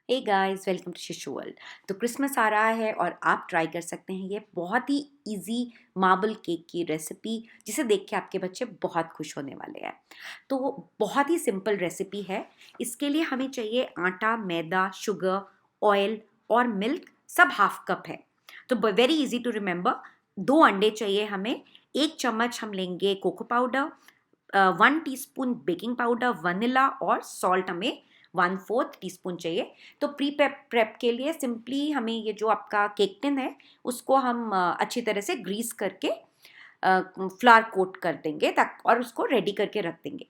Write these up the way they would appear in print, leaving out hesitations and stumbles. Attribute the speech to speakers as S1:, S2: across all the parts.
S1: Hey guys, welcome to शिशु world. तो Christmas आ रहा है और आप ट्राई कर सकते हैं ये बहुत ही इजी मार्बल केक की रेसिपी, जिसे देख के आपके बच्चे बहुत खुश होने वाले हैं। तो बहुत ही सिंपल रेसिपी है। इसके लिए हमें चाहिए आटा, मैदा, शुगर, ऑयल और मिल्क, सब हाफ कप है। तो वेरी इजी टू रिमेंबर। 2 अंडे चाहिए हमें। 1 चम्मच हम लेंगे cocoa powder, 1 teaspoon baking powder, vanilla और सॉल्ट हमें 1/4 टीस्पून चाहिए। तो प्रेप के लिए सिंपली हमें ये जो आपका केक टिन है उसको हम अच्छी तरह से ग्रीस करके फ्लावर कोट कर देंगे और उसको रेडी करके रख देंगे।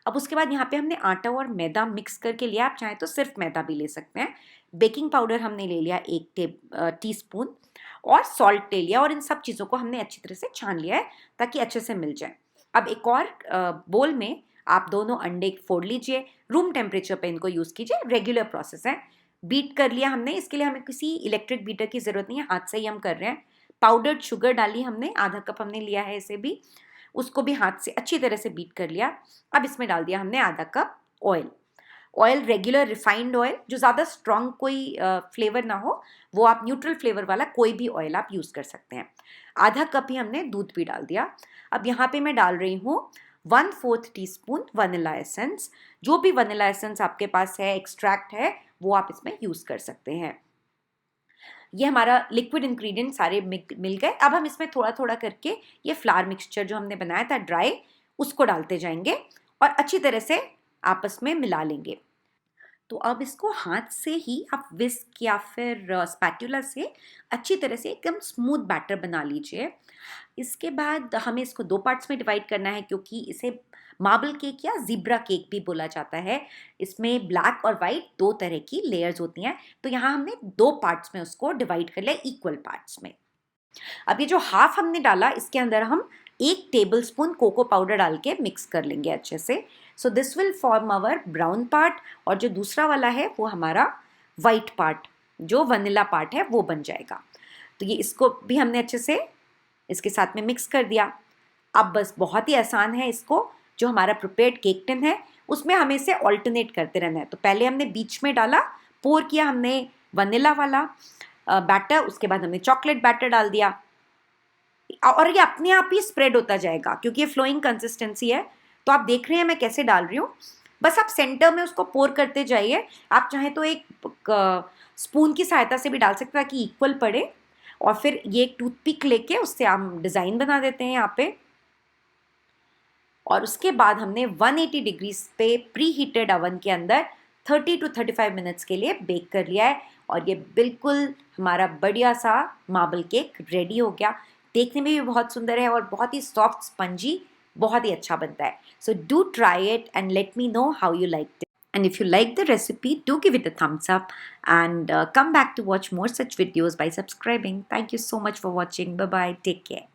S1: अब उसके बाद यहाँ पे हमने आटा और मैदा मिक्स करके लिया। आप चाहें तो सिर्फ मैदा भी ले सकते हैं। बेकिंग पाउडर हमने ले लिया 1 टीस्पून और सॉल्ट ले लिया, और इन सब चीज़ों को हमने अच्छी तरह से छान लिया है ताकि अच्छे से मिल जाए। अब एक और बोल में आप दोनों अंडे फोड़ लीजिए। रूम टेम्परेचर पे इनको यूज़ कीजिए, रेगुलर प्रोसेस है। बीट कर लिया हमने। इसके लिए हमें किसी इलेक्ट्रिक बीटर की ज़रूरत नहीं है, हाथ से ही हम कर रहे हैं। पाउडर्ड शुगर डाली हमने, आधा कप हमने लिया है इसे भी, उसको भी हाथ से अच्छी तरह से बीट कर लिया। अब इसमें डाल दिया हमने आधा cup oil. Oil regular refined oil, जो ज़्यादा स्ट्रॉन्ग कोई फ्लेवर ना हो, वो आप न्यूट्रल फ्लेवर वाला कोई भी ऑयल आप यूज़ कर सकते हैं। आधा कप ही हमने दूध भी डाल दिया। अब यहाँ पे मैं डाल रही हूँ 1/4 टीस्पून वनीला एसेंस। जो भी वनीला एसेंस आपके पास है, एक्सट्रैक्ट है, वो आप इसमें यूज़ कर सकते हैं। ये हमारा लिक्विड इंग्रेडिएंट सारे मिल गए। अब हम इसमें थोड़ा थोड़ा करके ये फ्लावर मिक्सचर जो हमने बनाया था ड्राई, उसको डालते जाएंगे और अच्छी तरह से आपस में मिला लेंगे। तो अब इसको हाथ से ही आप विस्क या फिर स्पैटुला से अच्छी तरह से एकदम स्मूथ बैटर बना लीजिए। इसके बाद हमें इसको 2 पार्ट्स में डिवाइड करना है, क्योंकि इसे मार्बल केक या ज़ीब्रा केक भी बोला जाता है। इसमें ब्लैक और वाइट 2 तरह की लेयर्स होती हैं। तो यहाँ हमने 2 पार्ट्स में उसको डिवाइड कर लिया, इक्वल पार्ट्स में। अब ये जो हाफ हमने डाला, इसके अंदर हम 1 टेबलस्पून कोको पाउडर डाल के मिक्स कर लेंगे अच्छे से। So this will form our brown part, और जो दूसरा वाला है वो हमारा वाइट पार्ट, जो वनीला पार्ट है, वो बन जाएगा। तो ये इसको भी हमने अच्छे से इसके साथ में मिक्स कर दिया। अब बस बहुत ही आसान है। इसको जो हमारा प्रिपेयर्ड केक टिन है उसमें हमें इसे ऑल्टरनेट करते रहना है। तो पहले हमने बीच में डाला, पोर किया हमने वनीला वाला बैटर, उसके बाद हमने चॉकलेट बैटर डाल दिया, और ये अपने आप ही स्प्रेड होता जाएगा क्योंकि ये फ्लोइंग कंसिस्टेंसी है। तो आप देख रहे हैं मैं कैसे डाल रही हूँ। बस आप सेंटर में उसको पोर करते जाइए। आप चाहें तो एक स्पून की सहायता से भी डाल सकते हैं ताकि इक्वल पड़े, और फिर ये एक टूथपिक लेके उससे हम डिज़ाइन बना देते हैं यहाँ पे। और उसके बाद हमने 180 डिग्रीज पे प्री हीटेड ओवन के अंदर 30 to 35 मिनट्स के लिए बेक कर लिया है, और ये बिल्कुल हमारा बढ़िया सा मार्बल केक रेडी हो गया। देखने में भी बहुत सुंदर है और बहुत ही सॉफ्ट स्पंजी, बहुत ही अच्छा बनता है। So do try it and let me know how you liked it. And if you like the recipe, do give it a thumbs up and come back to watch more such videos by subscribing. Thank you so much for watching. Bye bye. Take care.